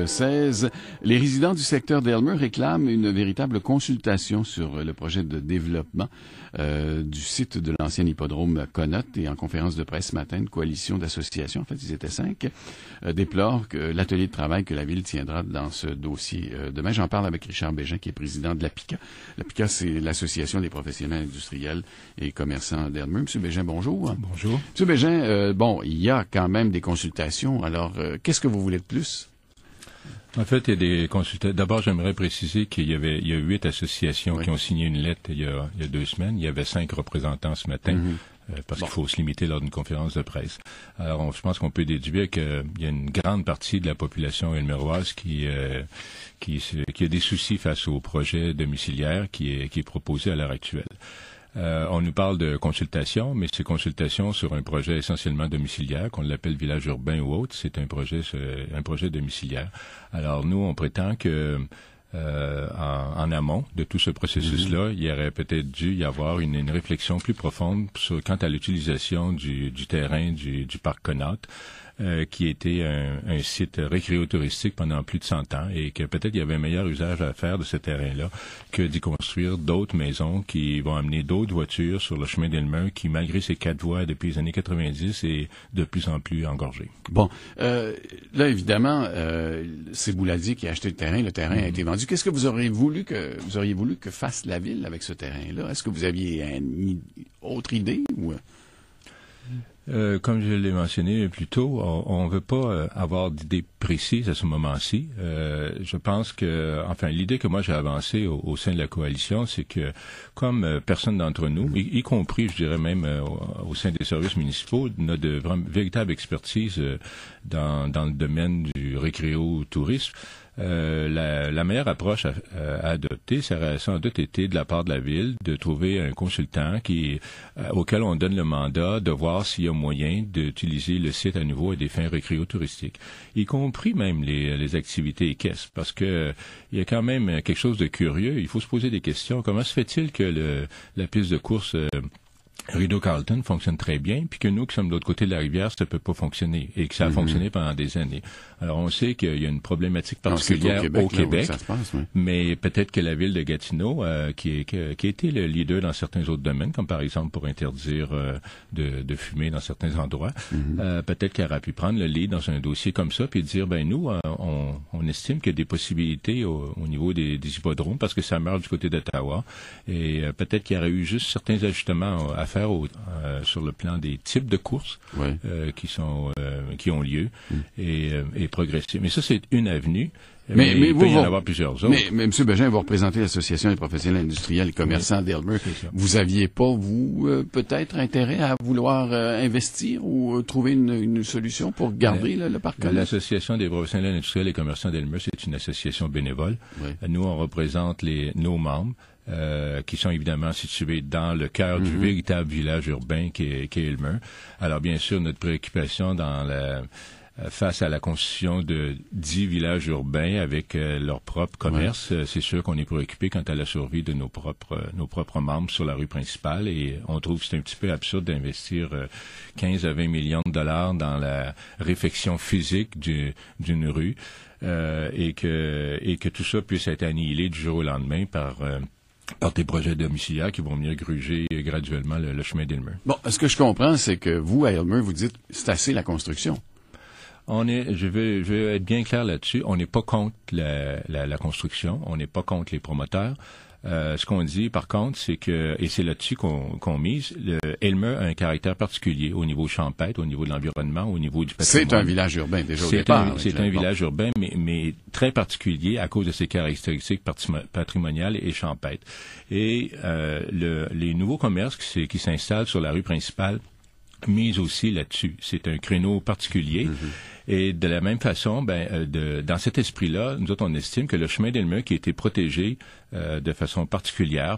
16. Les résidents du secteur d'Aylmer réclament une véritable consultation sur le projet de développement du site de l'ancien hippodrome Connotte. Et en conférence de presse ce matin, une coalition d'associations, en fait ils étaient 5, déplore que l'atelier de travail que la Ville tiendra dans ce dossier demain. J'en parle avec Richard Bégin, qui est président de l'APICA. L'APICA, c'est l'Association des professionnels industriels et commerçants d'Aylmer. Monsieur Bégin, bonjour. Bonjour. Monsieur Bégin, il y a quand même des consultations. Alors, qu'est-ce que vous voulez de plus? En fait, il y a des consultations. D'abord, j'aimerais préciser qu'il y a 8 associations qui ont signé une lettre il y a 2 semaines. Il y avait 5 représentants ce matin, parce qu'il faut se limiter lors d'une conférence de presse. Alors, je pense qu'on peut déduire qu'il y a une grande partie de la population aylmeroise qui a des soucis face au projet domiciliaire qui est proposé à l'heure actuelle. On nous parle de consultation, mais ces consultations sur un projet essentiellement domiciliaire, qu'on l'appelle village urbain ou autre, c'est un projet domiciliaire. Alors nous, on prétend que en amont de tout ce processus-là, il y aurait peut-être dû y avoir une réflexion plus profonde quant à l'utilisation du terrain du parc Connotte, qui était un site récréotouristique pendant plus de 100 ans et que peut-être il y avait un meilleur usage à faire de ce terrain-là que d'y construire d'autres maisons qui vont amener d'autres voitures sur le chemin d'Aylmer qui, malgré ses 4 voies depuis les années 90, est de plus en plus engorgé. Bon, là, évidemment, c'est Bouladier qui a acheté le terrain a été vendu. Qu'est-ce que vous auriez voulu que fasse la Ville avec ce terrain-là? Est-ce que vous aviez une autre idée ou... Comme je l'ai mentionné plus tôt, on ne veut pas avoir d'idées précises à ce moment-ci. Je pense que, l'idée que moi j'ai avancée au sein de la coalition, c'est que comme personne d'entre nous, y compris, je dirais même au sein des services municipaux, n'a de véritable expertise dans le domaine du récréo-tourisme, la meilleure approche à adopter, ça aurait sans doute été de la part de la Ville de trouver un consultant auquel on donne le mandat de voir s'il y a moyen d'utiliser le site à nouveau à des fins récréo-touristiques, y compris même les activités équestres, parce que il y a quand même quelque chose de curieux. Il faut se poser des questions. Comment se fait-il que la piste de course Rideau-Carleton fonctionne très bien, puis que nous, qui sommes de l'autre côté de la rivière, ça peut pas fonctionner, et que ça a fonctionné pendant des années. Alors, on sait qu'il y a une problématique particulière au Québec, mais peut-être que la ville de Gatineau, qui a été le leader dans certains autres domaines, comme par exemple pour interdire de fumer dans certains endroits, peut-être qu'elle aurait pu prendre le lead dans un dossier comme ça, puis dire, nous, on estime qu'il y a des possibilités au niveau des hippodromes, parce que ça meurt du côté d'Ottawa, et peut-être qu'il y aurait eu juste certains ajustements à faire sur le plan des types de courses qui ont lieu et progresser. Mais ça, c'est une avenue. Mais il peut y en avoir plusieurs autres. Mais M. Bégin, vous représentez l'Association des professionnels industriels et commerçants d'Aylmer. Vous aviez pas, peut-être intérêt à vouloir investir ou trouver une solution pour garder le parc Connotte? L'Association des professionnels industriels et commerçants d'Aylmer, c'est une association bénévole. Oui. Nous, on représente nos membres. Qui sont évidemment situés dans le cœur du véritable village urbain qu'est Aylmer. Alors, bien sûr, notre préoccupation face à la constitution de 10 villages urbains avec leur propre commerce, c'est sûr qu'on est préoccupé quant à la survie de nos propres membres sur la rue principale, et on trouve que c'est un petit peu absurde d'investir 15 à 20 millions de dollars dans la réfection physique d'une rue, et que tout ça puisse être annihilé du jour au lendemain par des projets domiciliaires qui vont venir gruger graduellement le chemin d'Aylmer. Bon, ce que je comprends, c'est que vous, à Aylmer, vous dites c'est assez la construction. Je vais être bien clair là-dessus, on n'est pas contre la construction, on n'est pas contre les promoteurs. Ce qu'on dit, par contre, c'est que, et c'est là-dessus qu'on mise, Aylmer a un caractère particulier au niveau champêtre, au niveau de l'environnement, au niveau du patrimoine. C'est un village urbain, déjà au départ. C'est un village urbain, mais très particulier à cause de ses caractéristiques patrimoniales et champêtres. Et les nouveaux commerces qui s'installent sur la rue principale misent aussi là-dessus. C'est un créneau particulier. Et de la même façon, dans cet esprit-là, nous autres, on estime que le chemin d'Aylmer, qui a été protégé de façon particulière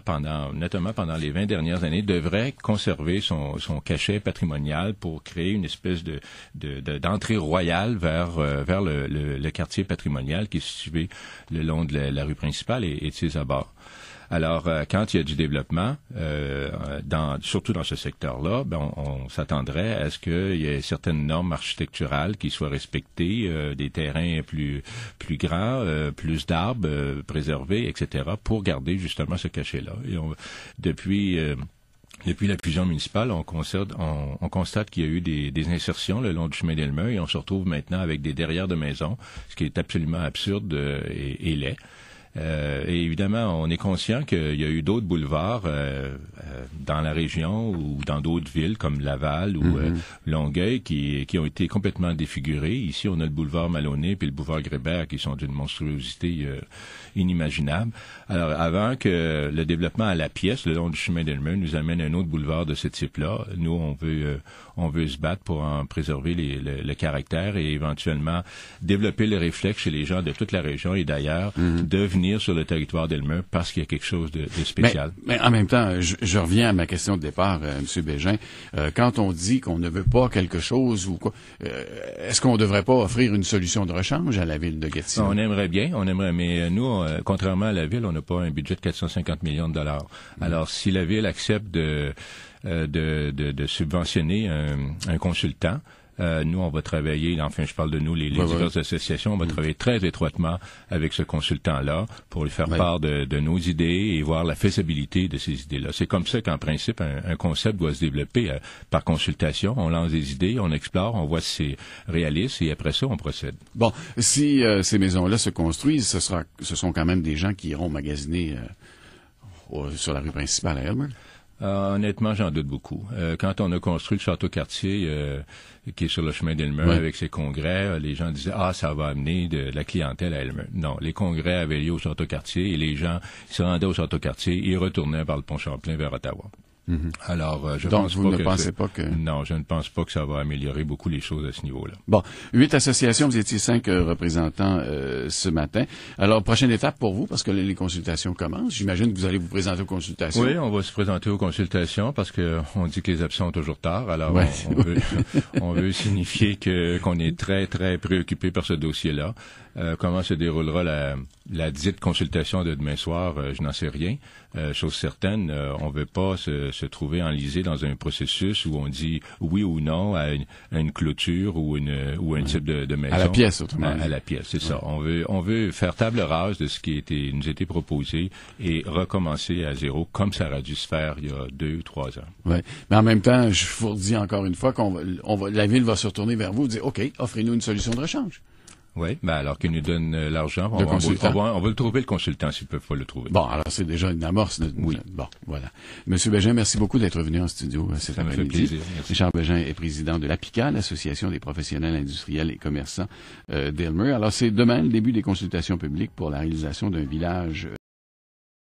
notamment pendant les 20 dernières années, devrait conserver son cachet patrimonial pour créer une espèce d'entrée royale vers le quartier patrimonial qui est situé le long de la rue principale et de ses abords. Alors, quand il y a du développement, surtout dans ce secteur-là, on s'attendrait à ce qu'il y ait certaines normes architecturales qui soient respectées, des terrains plus grands, plus d'arbres préservés, etc., pour garder justement ce cachet-là. Et depuis la fusion municipale, on constate qu'il y a eu des insertions le long du chemin d'Elmer et on se retrouve maintenant avec des derrières de maisons, ce qui est absolument absurde et laid. Et évidemment, on est conscient qu'il y a eu d'autres boulevards dans la région ou dans d'autres villes comme Laval ou Longueuil qui ont été complètement défigurés. Ici, on a le boulevard Maloney puis le boulevard Grébert qui sont d'une monstruosité inimaginable. Alors, avant que le développement à la pièce, le long du chemin d'Elmer, nous amène à un autre boulevard de ce type-là, nous, on veut se battre pour en préserver le caractère et éventuellement développer le réflexe chez les gens de toute la région et d'ailleurs de venir sur le territoire d'Elmer parce qu'il y a quelque chose de spécial. Mais en même temps, je reviens à ma question de départ, M. Bégin. Quand on dit qu'on ne veut pas quelque chose ou quoi, est-ce qu'on ne devrait pas offrir une solution de rechange à la ville de Gatineau? On aimerait bien, mais nous, contrairement à la ville, on n'a pas un budget de 450 millions de dollars. Alors, si la ville accepte de subventionner un consultant, nous, on va travailler, enfin, je parle de nous, les diverses associations, on va travailler très étroitement avec ce consultant-là pour lui faire part de nos idées et voir la faisabilité de ces idées-là. C'est comme ça qu'en principe, un concept doit se développer par consultation. On lance des idées, on explore, on voit si c'est réaliste et après ça, on procède. Bon, si ces maisons-là se construisent, ce sont quand même des gens qui iront magasiner sur la rue principale à Elmer? Honnêtement, j'en doute beaucoup. Quand on a construit le Château-Quartier, qui est sur le chemin d'Elmer avec ses congrès, les gens disaient « ça va amener de la clientèle à Elmer ». Non, les congrès avaient lieu au Château-Quartier et les gens se rendaient au Château-Quartier et ils par le pont Champlain vers Ottawa. Alors, Donc, vous ne pensez pas que... Non, je ne pense pas que ça va améliorer beaucoup les choses à ce niveau-là. Bon, 8 associations, vous étiez 5 représentants ce matin. Alors, prochaine étape pour vous, parce que les consultations commencent. J'imagine que vous allez vous présenter aux consultations. Oui, on va se présenter aux consultations parce que on dit que les absents ont toujours tard. Alors, on veut signifier qu'on est très, très préoccupé par ce dossier-là. Comment se déroulera la dite consultation de demain soir, je n'en sais rien. Chose certaine, on veut pas se trouver enlisé dans un processus où on dit oui ou non à une clôture ou un type de maison. À la pièce, autrement dit. À la pièce, c'est ça. On veut faire table rase de ce qui nous a été proposé et recommencer à zéro comme ça aurait dû se faire il y a 2 ou 3 ans. Oui, mais en même temps, je vous redis encore une fois la ville va se retourner vers vous et dire OK, offrez-nous une solution de rechange. Oui, alors qu'il nous donne l'argent, on va le trouver, le consultant, s'ils peuvent pas le trouver. Bon, alors c'est déjà une amorce. Oui. Bon, voilà. Monsieur Bégin, merci beaucoup d'être venu en studio cet après-midi. Ça me fait plaisir. Merci. Richard Bégin est président de l'APICA, l'Association des professionnels industriels et commerçants d'Elmer. Alors, c'est demain le début des consultations publiques pour la réalisation d'un village